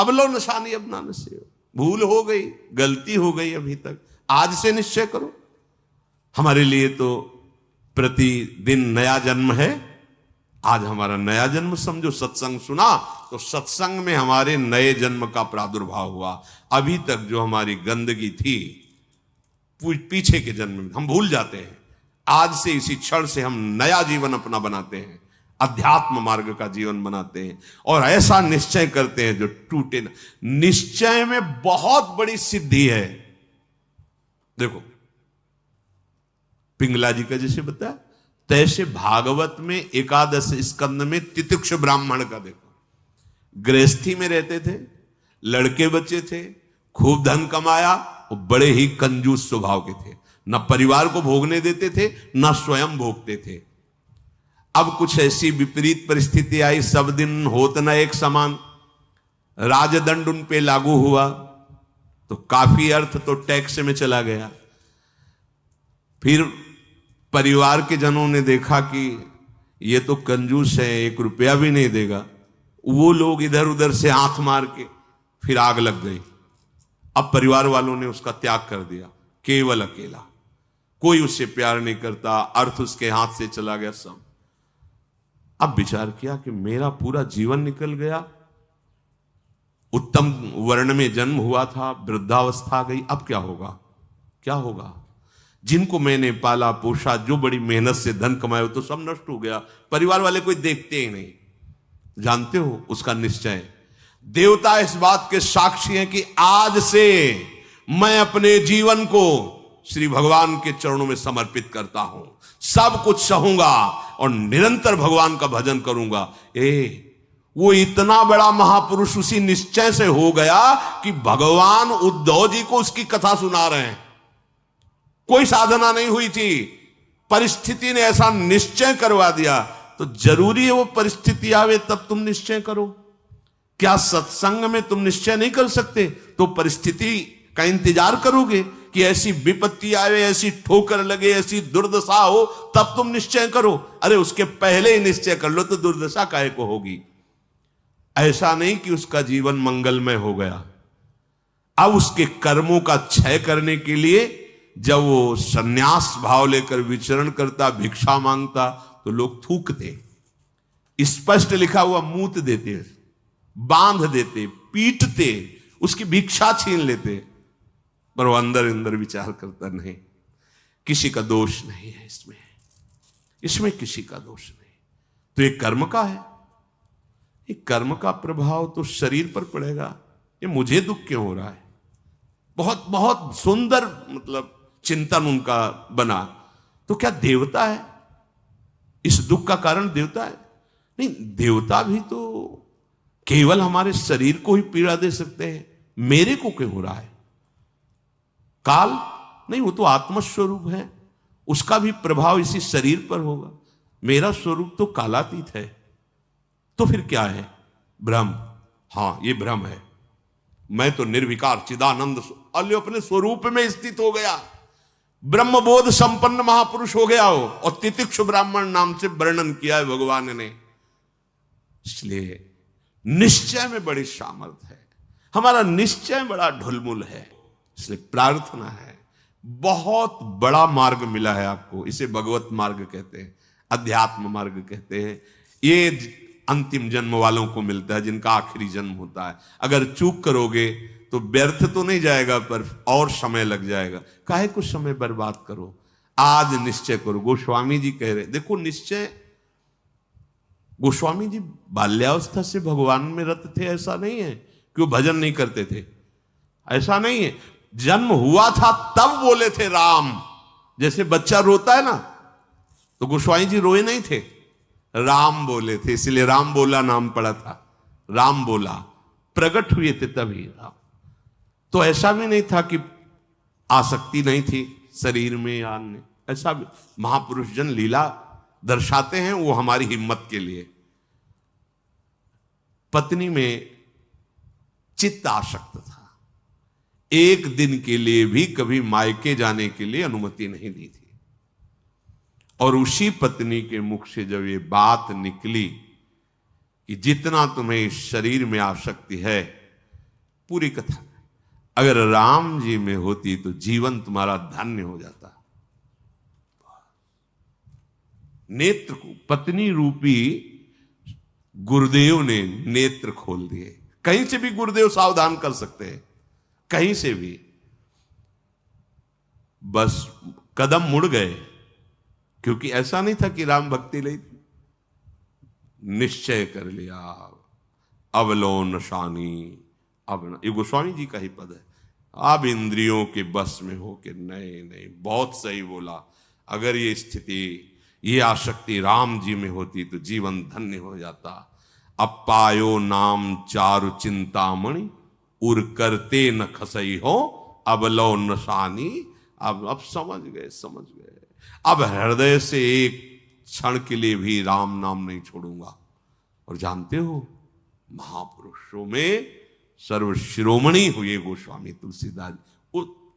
अब लो निशानी अब ना नशे हो, भूल हो गई, गलती हो गई अभी तक, आज से निश्चय करो। हमारे लिए तो प्रतिदिन नया जन्म है। आज हमारा नया जन्म समझो, सत्संग सुना तो सत्संग में हमारे नए जन्म का प्रादुर्भाव हुआ। अभी तक जो हमारी गंदगी थी पीछे के जन्म में हम भूल जाते हैं। आज से इसी क्षण से हम नया जीवन अपना बनाते हैं, अध्यात्म मार्ग का जीवन बनाते हैं और ऐसा निश्चय करते हैं जो टूटे ना। निश्चय में बहुत बड़ी सिद्धि है। देखो पिंगला जी का जैसे बताया, तैसे भागवत में एकादश स्कंद में तितिक्ष ब्राह्मण का देखो, गृहस्थी में रहते थे, लड़के बच्चे थे, खूब धन कमाया, वो बड़े ही कंजूस स्वभाव के थे, न परिवार को भोगने देते थे न स्वयं भोगते थे। अब कुछ ऐसी विपरीत परिस्थिति आई, सब दिन होत न एक समान, राजदंड उन पे लागू हुआ तो काफी अर्थ तो टैक्स में चला गया। फिर परिवार के जनों ने देखा कि ये तो कंजूस है, 1 रुपया भी नहीं देगा। वो लोग इधर उधर से हाथ मार के फिर आग लग गई। अब परिवार वालों ने उसका त्याग कर दिया, केवल अकेला, कोई उससे प्यार नहीं करता, अर्थ उसके हाथ से चला गया सब। अब विचार किया कि मेरा पूरा जीवन निकल गया, उत्तम वर्ण में जन्म हुआ था, वृद्धावस्था आ गई, अब क्या होगा, क्या होगा। जिनको मैंने पाला पोषा, जो बड़ी मेहनत से धन कमाए, तो सब नष्ट हो गया, परिवार वाले कोई देखते ही नहीं। जानते हो उसका निश्चय, देवता इस बात के साक्षी हैं कि आज से मैं अपने जीवन को श्री भगवान के चरणों में समर्पित करता हूं, सब कुछ सहूंगा और निरंतर भगवान का भजन करूंगा। वो इतना बड़ा महापुरुष उसी निश्चय से हो गया कि भगवान उद्धव जी को उसकी कथा सुना रहे हैं। कोई साधना नहीं हुई थी, परिस्थिति ने ऐसा निश्चय करवा दिया। तो जरूरी है वो परिस्थिति आवे तब तुम निश्चय करो। क्या सत्संग में तुम निश्चय नहीं कर सकते तो परिस्थिति का इंतजार करोगे कि ऐसी विपत्ति आवे, ऐसी ठोकर लगे, ऐसी दुर्दशा हो तब तुम निश्चय करो? अरे उसके पहले ही निश्चय कर लो तो दुर्दशा काहे को होगी। ऐसा नहीं कि उसका जीवन मंगलमय हो गया। अब उसके कर्मों का क्षय करने के लिए जब वो संन्यास भाव लेकर विचरण करता, भिक्षा मांगता, तो लोग थूकते, स्पष्ट लिखा हुआ मूत देते, बांध देते, पीटते, उसकी भिक्षा छीन लेते। पर वो अंदर अंदर विचार करता नहीं, किसी का दोष नहीं है इसमें, इसमें किसी का दोष नहीं। तो ये कर्म का है, ये कर्म का प्रभाव तो शरीर पर पड़ेगा। ये मुझे दुख क्यों हो रहा है? बहुत बहुत सुंदर मतलब चिंतन उनका बना। तो क्या देवता है? इस दुख का कारण देवता है? नहीं, देवता भी तो केवल हमारे शरीर को ही पीड़ा दे सकते हैं। मेरे को क्यों हो रहा है? काल नहीं, वो तो आत्मस्वरूप है, उसका भी प्रभाव इसी शरीर पर होगा। मेरा स्वरूप तो कालातीत है। तो फिर क्या है? भ्रम। हां, ये भ्रम है। मैं तो निर्विकार चिदानंद अपने स्वरूप में स्थित हो गया, ब्रह्मबोध संपन्न महापुरुष हो गया हो। और तितिक्ष ब्राह्मण नाम से वर्णन किया है भगवान ने। इसलिए निश्चय में बड़ी सामर्थ्य है, हमारा निश्चय बड़ा ढुलमुल है। इसलिए प्रार्थना है, बहुत बड़ा मार्ग मिला है आपको, इसे भगवत मार्ग कहते हैं, अध्यात्म मार्ग कहते हैं। ये अंतिम जन्म वालों को मिलता है, जिनका आखिरी जन्म होता है। अगर चूक करोगे तो व्यर्थ तो नहीं जाएगा, पर और समय लग जाएगा। काहे कुछ समय बर्बाद करो, आज निश्चय करो। गोस्वामी जी कह रहे, देखो निश्चय, गोस्वामी जी बाल्यावस्था से भगवान में रत थे, ऐसा नहीं है कि वो भजन नहीं करते थे, ऐसा नहीं है। जन्म हुआ था तब बोले थे राम, जैसे बच्चा रोता है ना, तो गोस्वामी जी रोए नहीं थे, राम बोले थे, इसलिए राम बोला नाम पड़ा था। राम बोला, प्रकट हुए थे तभी राम। तो ऐसा भी नहीं था कि आसक्ति नहीं थी शरीर में या अन्य, ऐसा भी महापुरुष जन लीला दर्शाते हैं, वो हमारी हिम्मत के लिए। पत्नी में चित्त आसक्त था, एक दिन के लिए भी कभी मायके जाने के लिए अनुमति नहीं दी थी। और उसी पत्नी के मुख से जब ये बात निकली कि जितना तुम्हें इस शरीर में आसक्ति है, पूरी कथा अगर राम जी में होती तो जीवन तुम्हारा धन्य हो जाता। नेत्र को पत्नी रूपी गुरुदेव ने नेत्र खोल दिए। कहीं से भी गुरुदेव सावधान कर सकते हैं, कहीं से भी, बस कदम मुड़ गए। क्योंकि ऐसा नहीं था कि राम भक्ति नहीं थी, निश्चय कर लिया अवलोन शानी। अब ये गोस्वामी जी का ही पद है, अब इंद्रियों के बस में हो के नहीं नहीं, बहुत सही बोला। अगर ये स्थिति, ये आसक्ति राम जी में होती तो जीवन धन्य हो जाता। अब पायो नाम चारु चिंतामणि, उर करते न खसई हो अवलो नशानी। अब समझ गए, समझ गए। अब हृदय से एक क्षण के लिए भी राम नाम नहीं छोड़ूंगा। और जानते हो, महापुरुषों में सर्वशिरोमणि हुए गोस्वामी तुलसीदास।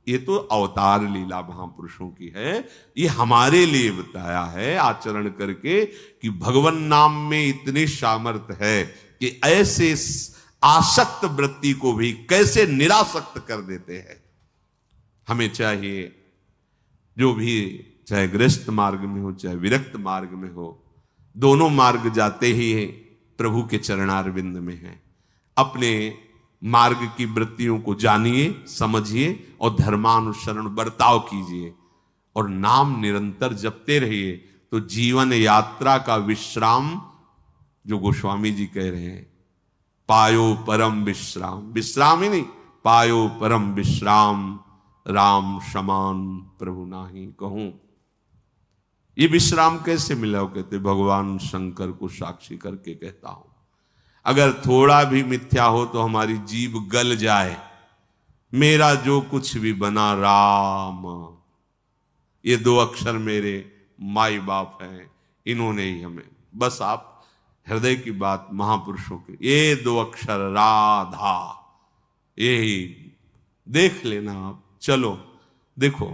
ये तो अवतार लीला महापुरुषों की है, ये हमारे लिए बताया है आचरण करके कि भगवान नाम में इतनी सामर्थ्य है कि ऐसे आसक्त वृत्ति को भी कैसे निरासक्त कर देते हैं। हमें चाहिए जो भी, चाहे गृहस्थ मार्ग में हो चाहे विरक्त मार्ग में हो, दोनों मार्ग जाते ही प्रभु के चरणारविंद में है। अपने मार्ग की वृत्तियों को जानिए, समझिए और धर्मानुसरण बर्ताव कीजिए और नाम निरंतर जपते रहिए। तो जीवन यात्रा का विश्राम, जो गोस्वामी जी कह रहे हैं, पायो परम विश्राम, विश्राम ही नहीं, पायो परम विश्राम, राम समान प्रभु नाही कहूं। ये विश्राम कैसे मिला? हो कहते भगवान शंकर को साक्षी करके कहता हूं। अगर थोड़ा भी मिथ्या हो तो हमारी जीभ गल जाए, मेरा जो कुछ भी बना राम, ये दो अक्षर मेरे माई बाप हैं, इन्होंने ही हमें, बस आप हृदय की बात महापुरुषों के, ये दो अक्षर राधा, यही देख लेना आप। चलो देखो,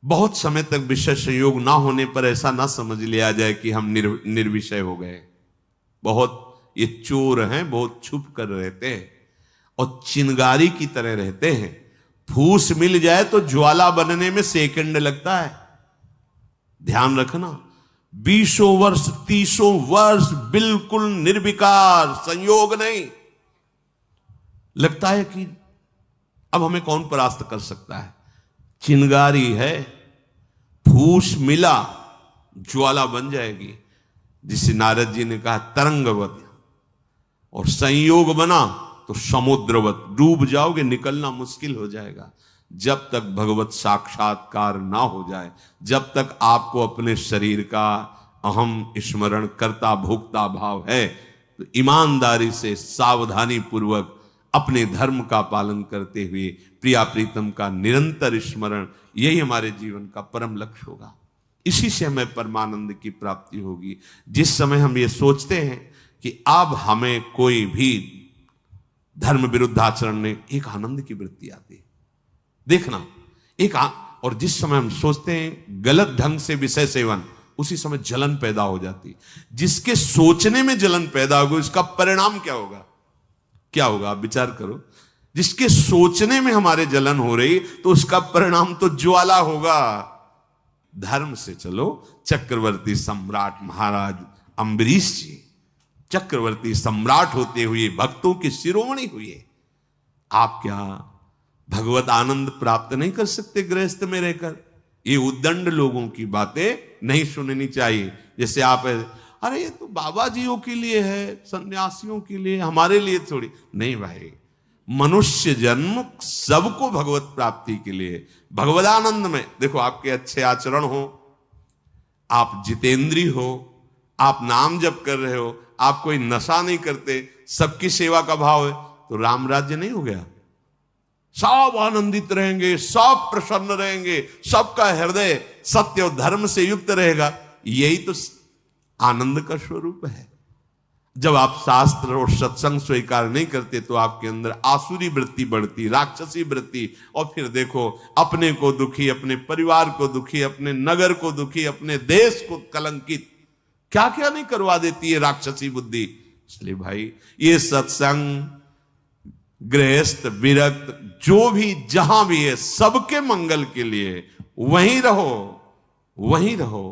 बहुत समय तक विषय संयोग ना होने पर ऐसा ना समझ लिया जाए कि हम निर्विषय हो गए। बहुत ये चोर हैं, बहुत छुप कर रहते हैं और चिंगारी की तरह रहते हैं। फूस मिल जाए तो ज्वाला बनने में सेकंड लगता है। ध्यान रखना, 20 वर्ष 30 वर्ष बिल्कुल निर्विकार, संयोग नहीं। लगता है कि अब हमें कौन परास्त कर सकता है। चिंगारी है, फूस मिला ज्वाला बन जाएगी, जिसे नारद जी ने कहा तरंगवत, और संयोग बना तो समुद्रवत, डूब जाओगे, निकलना मुश्किल हो जाएगा। जब तक भगवत साक्षात्कार ना हो जाए, जब तक आपको अपने शरीर का अहम स्मरण करता भोक्ता भाव है, तो ईमानदारी से सावधानी पूर्वक अपने धर्म का पालन करते हुए प्रिया प्रीतम का निरंतर स्मरण, यही हमारे जीवन का परम लक्ष्य होगा। इसी से हमें परमानंद की प्राप्ति होगी। जिस समय हम ये सोचते हैं कि अब हमें कोई भी धर्म विरुद्ध आचरण ने, एक आनंद की वृत्ति आती है, देखना और जिस समय हम सोचते हैं गलत ढंग से विषय सेवन, उसी समय जलन पैदा हो जाती। जिसके सोचने में जलन पैदा होगी, उसका परिणाम क्या होगा? क्या होगा आप विचार करो। जिसके सोचने में हमारे जलन हो रही, तो उसका परिणाम तो ज्वाला होगा। धर्म से चलो। चक्रवर्ती सम्राट महाराज अम्बरीश जी चक्रवर्ती सम्राट होते हुए भक्तों के शिरोमणि हुए। आप क्या भगवत आनंद प्राप्त नहीं कर सकते गृहस्थ में रहकर? ये उद्दंड लोगों की बातें नहीं सुननी चाहिए। जैसे आप, अरे ये तो बाबा जियों के लिए है, सन्यासियों के लिए, हमारे लिए थोड़ी नहीं। भाई, मनुष्य जन्म सबको भगवत प्राप्ति के लिए, भगवदानंद में। देखो, आपके अच्छे आचरण हो, आप जितेंद्रीय हो, आप नाम जप कर रहे हो, आप कोई नशा नहीं करते, सबकी सेवा का भाव है, तो राम राज्य नहीं हो गया? सब आनंदित रहेंगे, सब प्रसन्न रहेंगे, सबका हृदय सत्य और धर्म से युक्त रहेगा। यही तो आनंद का स्वरूप है। जब आप शास्त्र और सत्संग स्वीकार नहीं करते तो आपके अंदर आसुरी वृत्ति बढ़ती, राक्षसी वृत्ति, और फिर देखो अपने को दुखी, अपने परिवार को दुखी, अपने नगर को दुखी, अपने देश को कलंकित, क्या क्या नहीं करवा देती है राक्षसी बुद्धि। इसलिए भाई, ये सत्संग गृहस्थ विरक्त जो भी जहां भी है, सबके मंगल के लिए वहीं रहो, वहीं रहो,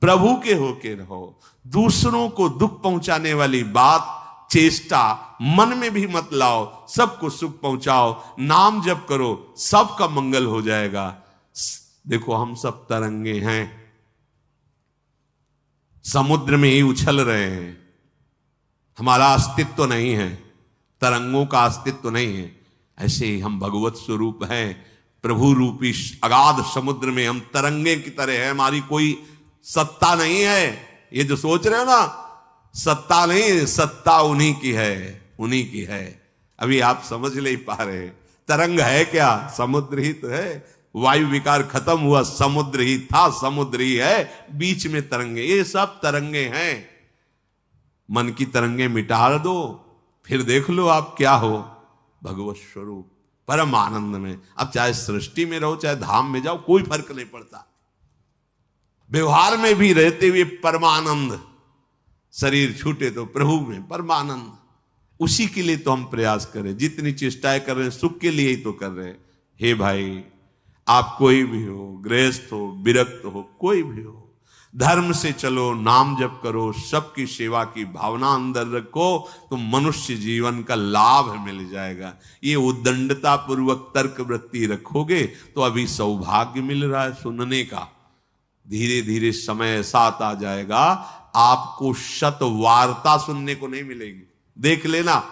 प्रभु के होके रहो। दूसरों को दुख पहुंचाने वाली बात, चेष्टा मन में भी मत लाओ, सबको सुख पहुंचाओ, नाम जप करो, सबका मंगल हो जाएगा। देखो हम सब तरंगे हैं, समुद्र में ही उछल रहे हैं, हमारा अस्तित्व तो नहीं है, तरंगों का अस्तित्व तो नहीं है। ऐसे ही हम भगवत स्वरूप हैं, प्रभु रूपी अगाध समुद्र में हम तरंगे की तरह है, हमारी कोई सत्ता नहीं है। ये जो सोच रहे हो ना, सत्ता नहीं, सत्ता उन्हीं की है, उन्हीं की है। अभी आप समझ नहीं पा रहे, तरंग है क्या? समुद्र ही तो है। वायु विकार खत्म हुआ, समुद्र ही था, समुद्र ही है, बीच में तरंगे, ये सब तरंगे हैं। मन की तरंगे मिटा दो, फिर देख लो आप क्या हो, भगवत स्वरूप परम आनंद में। अब चाहे सृष्टि में रहो, चाहे धाम में जाओ, कोई फर्क नहीं पड़ता। व्यवहार में भी रहते हुए परमानंद, शरीर छूटे तो प्रभु में परमानंद। उसी के लिए तो हम प्रयास करें, जितनी चेष्टाएं कर रहे हैं सुख के लिए ही तो कर रहे हैं। हे भाई, आप कोई भी हो, गृहस्थ हो, विरक्त हो, कोई भी हो, धर्म से चलो, नाम जप करो, सबकी सेवा की भावना अंदर रखो, तो मनुष्य जीवन का लाभ मिल जाएगा। ये उद्दंडता पूर्वक तर्क वृत्ति रखोगे तो अभी सौभाग्य मिल रहा है सुनने का, धीरे धीरे समय ऐसा आ जाएगा आपको शत वार्ता सुनने को नहीं मिलेगी। देख लेना,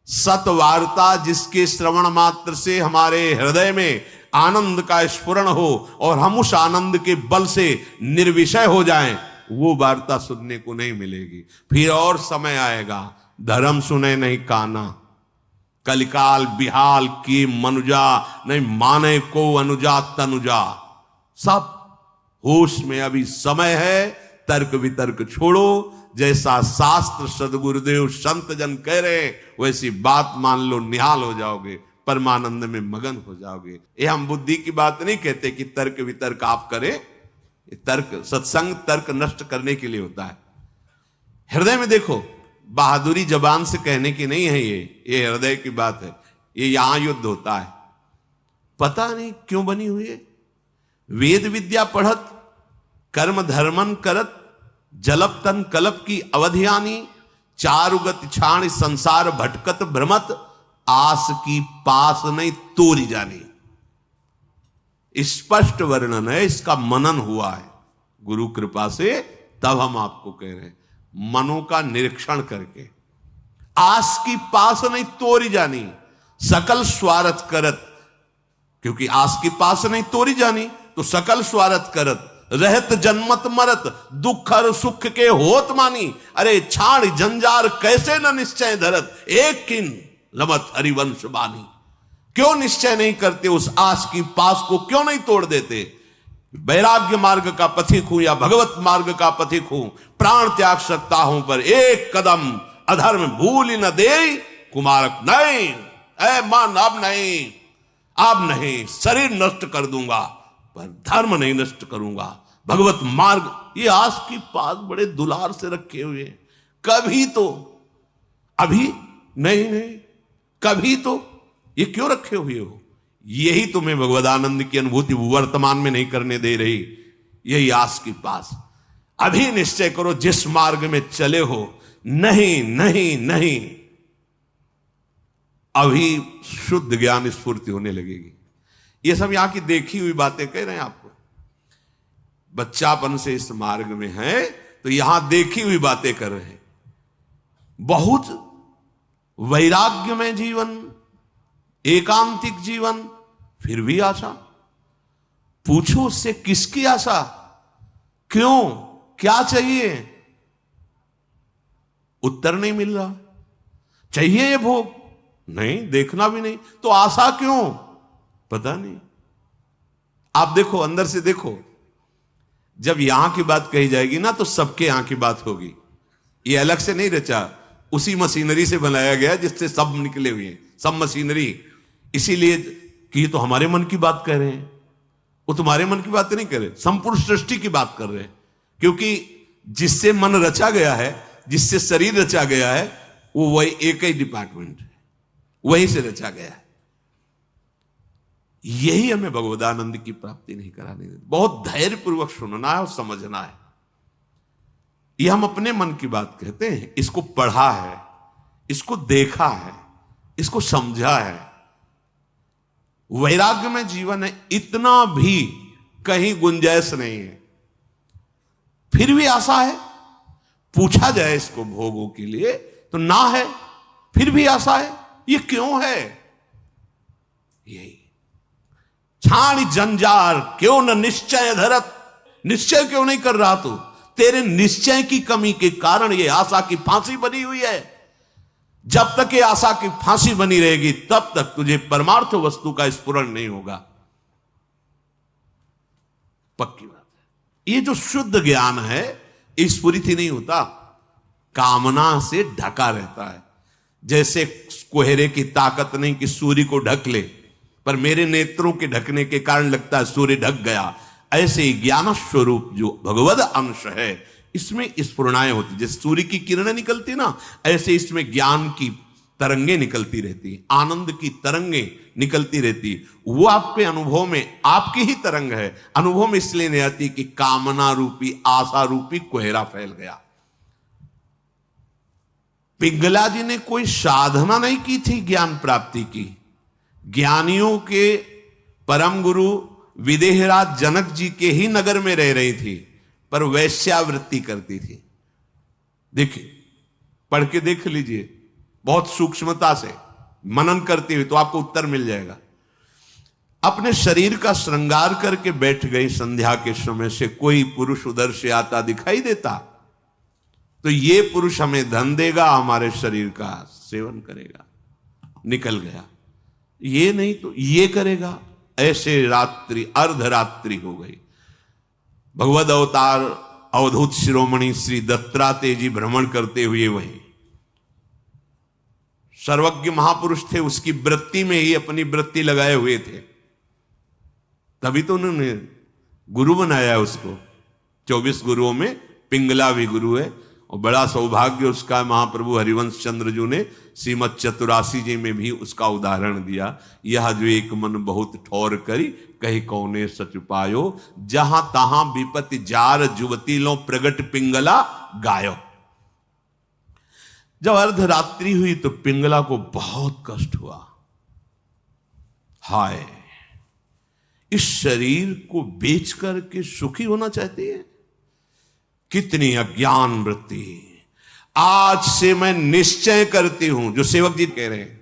सत वार्ता जिसके श्रवण मात्र से हमारे हृदय में आनंद का स्फुरण हो और हम उस आनंद के बल से निर्विषय हो जाएं, वो वार्ता सुनने को नहीं मिलेगी। फिर और समय आएगा, धर्म सुने नहीं काना, कलिकाल बिहाल की मनुजा, नहीं माने को अनुजा तनुजा। सब होश में अभी समय है, तर्क वितर्क छोड़ो, जैसा शास्त्र सदगुरुदेव संत जन कह रहे वैसी बात मान लो, निहाल हो जाओगे, परमानंद में मगन हो जाओगे। ये हम बुद्धि की बात नहीं कहते कि तर्क वितर्क आप करें, तर्क सत्संग तर्क नष्ट करने के लिए होता है। हृदय में देखो, बहादुरी जबान से कहने की नहीं है, ये हृदय की बात है। ये यहां युद्ध होता है, पता नहीं क्यों बनी हुई है। वेद विद्या पढ़त, कर्म धर्मन करत, जलप तन कलप की अवधियानी, चारुगत छाण संसार भटकत भ्रमत, आस की पास नहीं तोरी जानी। स्पष्ट वर्णन है, इसका मनन हुआ है गुरु कृपा से, तब हम आपको कह रहे हैं, मनों का निरीक्षण करके। आस की पास नहीं तोरी जानी, सकल स्वार्थ करत, क्योंकि आस की पास नहीं तोरी जानी तो सकल स्वार्थ करत, रहत जन्मत मरत, दुख और सुख के होत मानी। अरे छाड़ जंजार कैसे न निश्चय धरत, एक किन लमत हरिवंश बानी। क्यों निश्चय नहीं करते, उस आस की पास को क्यों नहीं तोड़ देते? वैराग्य मार्ग का पथिक हूं या भगवत मार्ग का पथिक हूं, प्राण त्याग सकता हूं पर एक कदम अधर्म भूल न दे कुमारक नहीं। ऐ मन अब नहीं, अब नहीं, शरीर नष्ट कर दूंगा पर धर्म नहीं नष्ट करूंगा। भगवत मार्ग, ये आस की पास बड़े दुलार से रखे हुए हैं। कभी तो, अभी नहीं, कभी तो, ये क्यों रखे हुए हो? यही तुम्हें भगवदानंद की अनुभूति वर्तमान में नहीं करने दे रही, यही आस की पास। अभी निश्चय करो जिस मार्ग में चले हो, नहीं नहीं नहीं, अभी शुद्ध ज्ञान स्फूर्ति होने लगेगी। ये सब यहां की देखी हुई बातें कह रहे हैं आपको। बच्चापन से इस मार्ग में है तो यहां देखी हुई बातें कर रहे हैं। बहुत वैराग्य में जीवन, एकांतिक जीवन, फिर भी आशा। पूछो उससे किसकी आशा, क्यों, क्या चाहिए? उत्तर नहीं मिल रहा। चाहिए ये भोग? नहीं, देखना भी नहीं, तो आशा क्यों? पता नहीं। आप देखो, अंदर से देखो, जब यहां की बात कही जाएगी ना तो सबके यहां की बात होगी। ये अलग से नहीं रचा, उसी मशीनरी से बनाया गया जिससे सब निकले हुए हैं, सब मशीनरी। इसीलिए कि ये तो हमारे मन की बात कर रहे हैं, वो तुम्हारे मन की बात नहीं कर रहे, संपूर्ण सृष्टि की बात कर रहे हैं। क्योंकि जिससे मन रचा गया है, जिससे शरीर रचा गया है, वो वही एक ही डिपार्टमेंट है। वहीं से रचा गया है। यही हमें भगवदानंद की प्राप्ति नहीं करानी देती। बहुत धैर्यपूर्वक सुनना है और समझना है। यह हम अपने मन की बात कहते हैं, इसको पढ़ा है, इसको देखा है, इसको समझा है। वैराग्य में जीवन है, इतना भी कहीं गुंजाइश नहीं है। फिर भी आशा है, पूछा जाए इसको भोगों के लिए तो ना है, फिर भी आशा है। ये क्यों है? यही छाणी जंजार क्यों न निश्चय धरत। निश्चय क्यों नहीं कर रहा तू? तेरे निश्चय की कमी के कारण ये आशा की फांसी बनी हुई है। जब तक ये आशा की फांसी बनी रहेगी तब तक तुझे परमार्थ वस्तु का स्फुरण नहीं होगा। पक्की बात है। ये जो शुद्ध ज्ञान है स्फुरित ही नहीं होता, कामना से ढका रहता है। जैसे कोहरे की ताकत नहीं कि सूर्य को ढक ले, पर मेरे नेत्रों के ढकने के कारण लगता है सूर्य ढक गया। ऐसे ही ज्ञान स्वरूप जो भगवद अंश है इसमें स्फुरणाएं होती, जैसे सूर्य की किरणें निकलती ना, ऐसे इसमें ज्ञान की तरंगे निकलती रहती, आनंद की तरंगे निकलती रहती। वो आपके अनुभव में आपकी ही तरंग है। अनुभव में इसलिए नहीं आती कि कामना रूपी आशा रूपी कोहरा फैल गया। पिंगला जी ने कोई साधना नहीं की थी ज्ञान प्राप्ति की। ज्ञानियों के परम गुरु विदेहराज जनक जी के ही नगर में रह रही थी, पर वैश्यावृत्ति करती थी। देखिए, पढ़ के देख लीजिए बहुत सूक्ष्मता से, मनन करते हुए तो आपको उत्तर मिल जाएगा। अपने शरीर का श्रृंगार करके बैठ गई। संध्या के समय से कोई पुरुष उधर से आता दिखाई देता तो ये पुरुष हमें धन देगा, हमारे शरीर का सेवन करेगा, निकल गया। ये नहीं तो ये करेगा। ऐसे रात्रि अर्धरात्रि हो गई। भगवद अवतार अवधूत शिरोमणि श्री दत्तात्रेय जी भ्रमण करते हुए वहीं सर्वज्ञ महापुरुष थे, उसकी वृत्ति में ही अपनी वृत्ति लगाए हुए थे। तभी तो उन्होंने गुरु बनाया उसको। 24 गुरुओं में पिंगला भी गुरु है। और बड़ा सौभाग्य उसका महाप्रभु हरिवंश चंद्र जी ने श्रीमद चतुरासी जी में भी उसका उदाहरण दिया। यह जो एक मन बहुत ठौर करी कही कौने सच पायो, जहां तहां विपत्ति जार जुवती लो प्रगट पिंगला गायो। जब अर्धरात्रि हुई तो पिंगला को बहुत कष्ट हुआ। हाय, इस शरीर को बेच करके सुखी होना चाहती है। कितनी अज्ञान वृत्ति। आज से मैं निश्चय करती हूं, जो सेवक जी कह रहे हैं,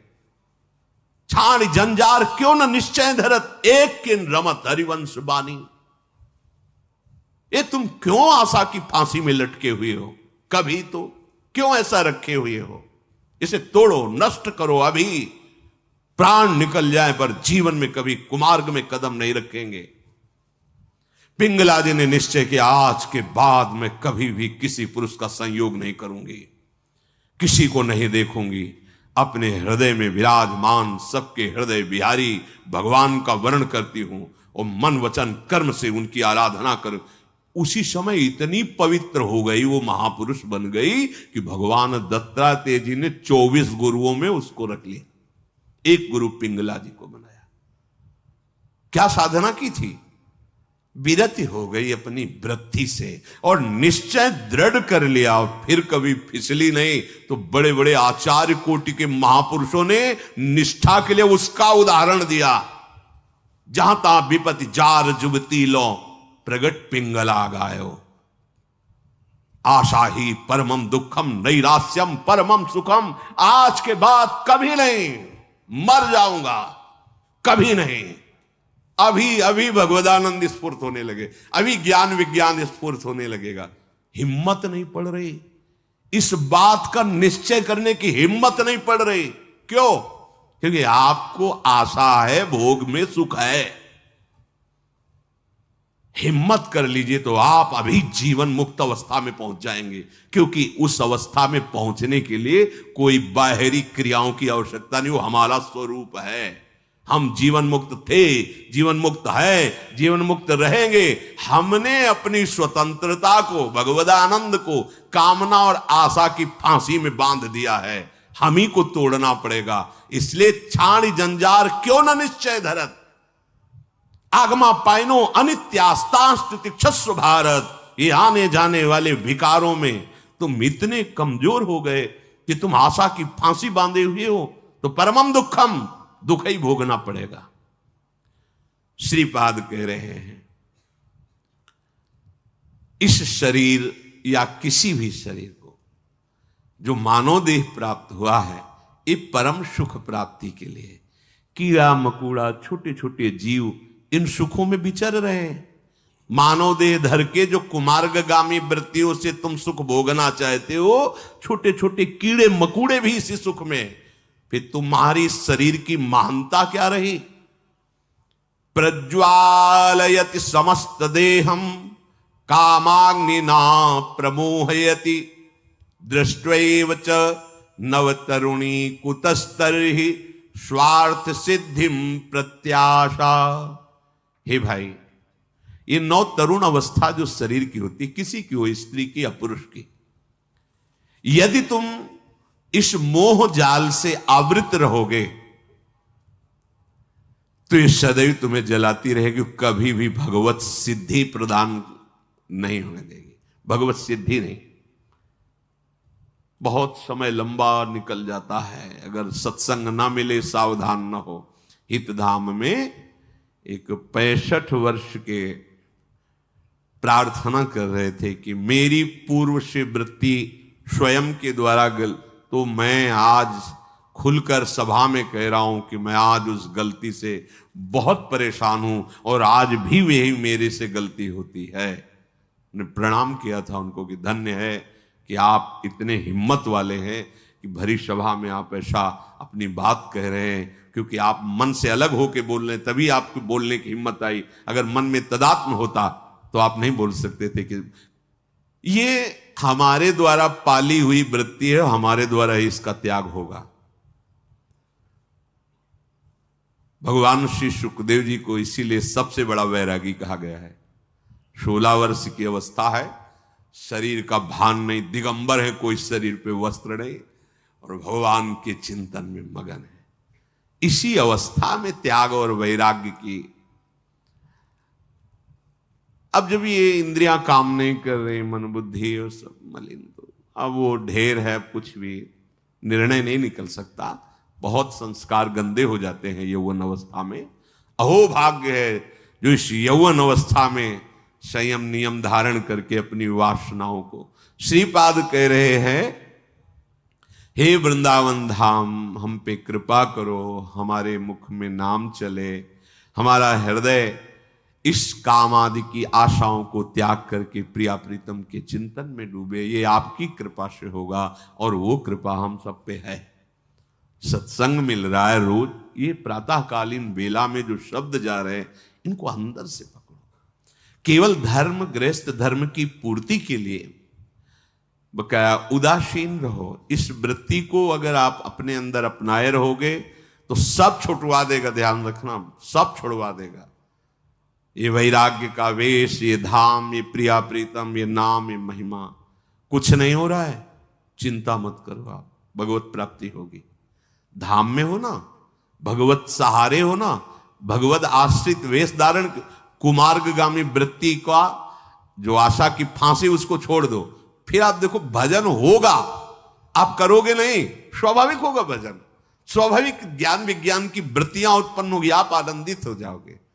छाण जंजार क्यों न निश्चय धरत, एक किन रमत हरिवंश बानी। ये तुम क्यों आशा की फांसी में लटके हुए हो? कभी तो क्यों ऐसा रखे हुए हो? इसे तोड़ो, नष्ट करो अभी। प्राण निकल जाए पर जीवन में कभी कुमार्ग में कदम नहीं रखेंगे। पिंगला जी ने निश्चय किया, आज के बाद मैं कभी भी किसी पुरुष का संयोग नहीं करूंगी, किसी को नहीं देखूंगी। अपने हृदय में विराजमान सबके हृदय बिहारी भगवान का वर्ण करती हूं और मन वचन कर्म से उनकी आराधना कर। उसी समय इतनी पवित्र हो गई, वो महापुरुष बन गई कि भगवान दत्तात्रेय जी ने 24 गुरुओं में उसको रख लिया, एक गुरु पिंगला जी को बनाया। क्या साधना की थी? विरति हो गई अपनी वृत्ति से और निश्चय दृढ़ कर लिया और फिर कभी फिसली नहीं। तो बड़े बड़े आचार्य कोटि के महापुरुषों ने निष्ठा के लिए उसका उदाहरण दिया। जहां तहां विपत्ति जार जुबती लो प्रगट पिंगला गायो। आशा ही परमम दुखम नैरास्यम परमम सुखम। आज के बाद कभी नहीं, मर जाऊंगा कभी नहीं। अभी अभी भगवदानंद स्फूर्त होने लगे, अभी ज्ञान विज्ञान स्फूर्त होने लगेगा। हिम्मत नहीं पड़ रही, इस बात का निश्चय करने की हिम्मत नहीं पड़ रही। क्यों? क्योंकि आपको आशा है, भोग में सुख है। हिम्मत कर लीजिए तो आप अभी जीवन मुक्त अवस्था में पहुंच जाएंगे। क्योंकि उस अवस्था में पहुंचने के लिए कोई बाहरी क्रियाओं की आवश्यकता नहीं, वो हमारा स्वरूप है। हम जीवन मुक्त थे, जीवन मुक्त है, जीवन मुक्त रहेंगे। हमने अपनी स्वतंत्रता को, भगवदानंद को कामना और आशा की फांसी में बांध दिया है। हम ही को तोड़ना पड़ेगा। इसलिए छाण जंजार क्यों न निश्चय धरत, आगमा पाइनो अनित्यास्तास्तिक्षस्व भारत। ये आने जाने वाले विकारों में तुम इतने कमजोर हो गए कि तुम आशा की फांसी बांधे हुए हो, तो परमम दुखम, दुख ही भोगना पड़ेगा। श्रीपाद कह रहे हैं इस शरीर या किसी भी शरीर को जो मानव देह प्राप्त हुआ है, ये परम सुख प्राप्ति के लिए। कीड़ा मकोड़ा छोटे छोटे जीव इन सुखों में विचर रहे हैं। मानव देह धर के जो कुमार्गगामी वृत्तियों से तुम सुख भोगना चाहते हो, छोटे छोटे कीड़े मकूड़े भी इसी सुख में। फिर तुम्हारी शरीर की महानता क्या रही? प्रज्वालयति समस्त देहम कामाग्निना प्रमोहयति दृष्ट्वैव च नवतरुणी कुतस्तर्हि स्वार्थ सिद्धिम प्रत्याशा। हे भाई, ये नौ तरुण अवस्था जो शरीर की होती, किसी की हो, स्त्री की या पुरुष की, यदि तुम इस मोह जाल से आवृत रहोगे तो ये सदैव तुम्हें जलाती रहेगी, कभी भी भगवत सिद्धि प्रदान नहीं होने देगी। भगवत सिद्धि नहीं। बहुत समय लंबा निकल जाता है अगर सत्संग ना मिले, सावधान ना हो। हितधाम में एक 65 वर्ष के प्रार्थना कर रहे थे कि मेरी पूर्व से वृत्ति स्वयं के द्वारा तो मैं आज खुलकर सभा में कह रहा हूं कि मैं आज उस गलती से बहुत परेशान हूं और आज भी वही मेरे से गलती होती है। ने प्रणाम किया था उनको कि धन्य है कि आप इतने हिम्मत वाले हैं कि भरी सभा में आप ऐसा अपनी बात कह रहे हैं, क्योंकि आप मन से अलग होके बोल रहे हैं, तभी आपको बोलने की हिम्मत आई। अगर मन में तदात्म होता तो आप नहीं बोल सकते थे। कि ये हमारे द्वारा पाली हुई वृत्ति है, हमारे द्वारा ही इसका त्याग होगा। भगवान श्री सुखदेव जी को इसीलिए सबसे बड़ा वैरागी कहा गया है। 16 वर्ष की अवस्था है, शरीर का भान नहीं, दिगंबर है, कोई शरीर पे वस्त्र नहीं, और भगवान के चिंतन में मगन है। इसी अवस्था में त्याग और वैराग्य की। अब जब ये इंद्रियां काम नहीं कर रही, मन बुद्धि और सब मलिन, तो अब वो ढेर है, कुछ भी निर्णय नहीं निकल सकता। बहुत संस्कार गंदे हो जाते हैं यौवन अवस्था में। अहो भाग्य है जो इस यौवन अवस्था में संयम नियम धारण करके अपनी वासनाओं को। श्रीपाद कह रहे हैं हे वृंदावन धाम, हम पे कृपा करो, हमारे मुख में नाम चले, हमारा हृदय इस काम आदि की आशाओं को त्याग करके प्रिया प्रीतम के चिंतन में डूबे। ये आपकी कृपा से होगा, और वो कृपा हम सब पे है। सत्संग मिल रहा है रोज, ये प्रातःकालीन बेला में जो शब्द जा रहे हैं, इनको अंदर से पकड़ो। केवल धर्म, गृहस्थ धर्म की पूर्ति के लिए बकाया उदासीन रहो। इस वृत्ति को अगर आप अपने अंदर अपनाए रहोगे तो सब छुड़वा देगा। ध्यान रखना, सब छुड़वा देगा। ये वैराग्य का वेश, ये धाम, ये प्रिया प्रीतम, ये नाम, ये महिमा, कुछ नहीं हो रहा है, चिंता मत करो, आप भगवत प्राप्ति होगी। धाम में हो ना, भगवत सहारे हो ना, भगवत आश्रित वेश धारण, कुमार्गगामी वृत्ति का जो आशा की फांसी, उसको छोड़ दो। फिर आप देखो भजन होगा। आप करोगे नहीं, स्वाभाविक होगा भजन। स्वाभाविक ज्ञान विज्ञान की वृत्तियां उत्पन्न होगी, आप आनंदित हो जाओगे।